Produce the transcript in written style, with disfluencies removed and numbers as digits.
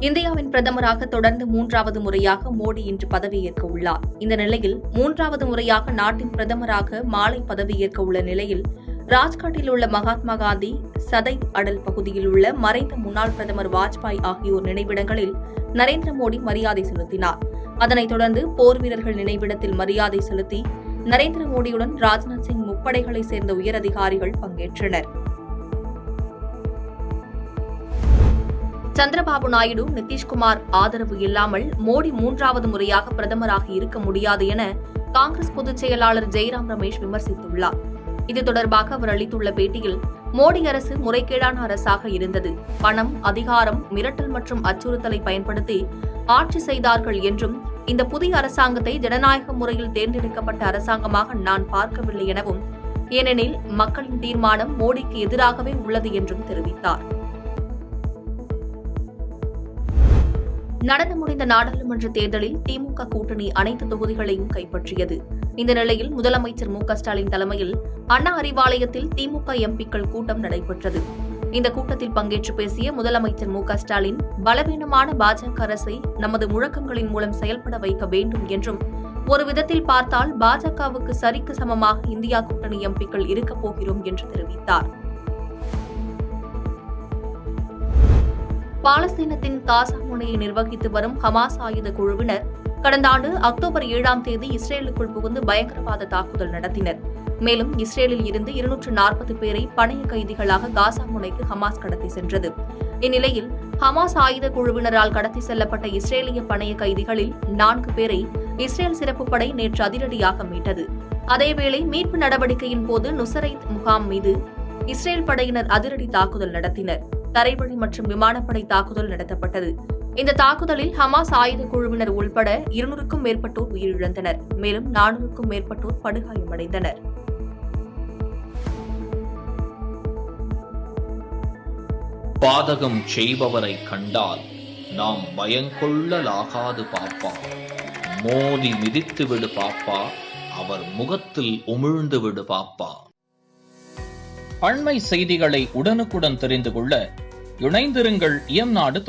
இந்தியாவின் பிரதமராக தொடர்ந்து 3வது முறையாக மோடி இன்று பதவியேற்க உள்ளார். இந்த நிலையில் 3வது முறையாக நாட்டின் பிரதமராக மாலை பதவியேற்க உள்ள நிலையில் ராஜ்காட்டில் உள்ள மகாத்மா காந்தி சதைவ் அடல் பகுதியில் உள்ள மறைந்த முன்னாள் பிரதமர் வாஜ்பாய் ஆகியோர் நினைவிடங்களில் நரேந்திர மோடி மரியாதை செலுத்தினார். அதனைத் தொடர்ந்து போர் வீரர்கள் நினைவிடத்தில் மரியாதை செலுத்தி நரேந்திர மோடியுடன் ராஜ்நாத் சிங் முப்படைகளைச் சேர்ந்த உயரதிகாரிகள் பங்கேற்றனர். சந்திரபாபு நாயுடு, நிதிஷ்குமார் ஆதரவு இல்லாமல் மோடி 3வது முறையாக பிரதமராக இருக்க முடியாது என காங்கிரஸ் பொதுச் செயலாளர் ஜெய்ராம் ரமேஷ் விமர்சித்துள்ளார். இது தொடர்பாக அவர் அளித்துள்ள பேட்டியில், மோடி அரசு முறைகேடான அரசாக இருந்தது. பணம், அதிகாரம், மிரட்டல் மற்றும் அச்சுறுத்தலை பயன்படுத்தி ஆட்சி செய்தார்கள் என்றும், இந்த புதிய அரசாங்கத்தை ஜனநாயக முறையில் தேர்ந்தெடுக்கப்பட்ட அரசாங்கமாக நான் பார்க்கவில்லை எனவும், ஏனெனில் மக்களின் தீர்மானம் மோடிக்கு எதிராகவே உள்ளது என்றும் தெரிவித்தார். நடந்து முடிந்த நாடாளுமன்ற தேர்தலில் திமுக கூட்டணி அனைத்து தொகுதிகளையும் கைப்பற்றியது. இந்த நிலையில் முதலமைச்சர் மு.க.ஸ்டாலின் தலைமையில் அண்ணா அறிவாலயத்தில் திமுக எம்பிக்கள் கூட்டம் நடைபெற்றது. இந்த கூட்டத்தில் பங்கேற்று பேசிய முதலமைச்சர் மு.க.ஸ்டாலின், பலவீனமான பாஜக அரசை நமது முழக்கங்களின் மூலம் செயல்பட வைக்க வேண்டும் என்றும், ஒரு விதத்தில் பார்த்தால் பாஜகவுக்கு சரிக்கு சமமாக இந்தியா கூட்டணி எம்பிக்கள் இருக்கப் போகிறோம் என்று தெரிவித்தார். பாலஸ்தீனத்தின் காசா முனையை நிர்வகித்து வரும் ஹமாஸ் ஆயுத குழுவினர் கடந்த ஆண்டு அக்டோபர் 7ஆம் தேதி இஸ்ரேலுக்குள் புகுந்து பயங்கரவாத தாக்குதல் நடத்தினர். மேலும் இஸ்ரேலில் இருந்து 240 பேரை பணைய கைதிகளாக காசா முனைக்கு ஹமாஸ் கடத்தி சென்றது. இந்நிலையில் ஹமாஸ் ஆயுத குழுவினரால் கடத்தி செல்லப்பட்ட இஸ்ரேலிய பணைய கைதிகளில் 4 பேரை இஸ்ரேல் சிறப்பு படை நேற்று அதிரடியாக மீட்டது. அதேவேளை மீட்பு நடவடிக்கையின் போது நுசரைத் முகாம் மீது இஸ்ரேல் படையினர் அதிரடி தாக்குதல் நடத்தினர். தரைவழி மற்றும் விமானப்படை தாக்குதல் நடத்தப்பட்டது. இந்த தாக்குதலில் ஹமாஸ் ஆயுத குழுவினர் உள்பட 200க்கும் மேற்பட்டோர் உயிரிழந்தனர். மேலும் 400க்கும் மேற்பட்டோர் படுகாயமடைந்தனர். பாதகம் செய்பவரை கண்டால் நாம் பயங்கொள்ளலாகாது பாப்பா. மோதி மிதித்து விடு பாப்பா, அவர் முகத்தில் உமிழ்ந்து விடு பாப்பா. அண்மை செய்திகளை உடனுக்குடன் தெரிந்து கொள்ள இணைந்திருங்கள் இயம்நாடு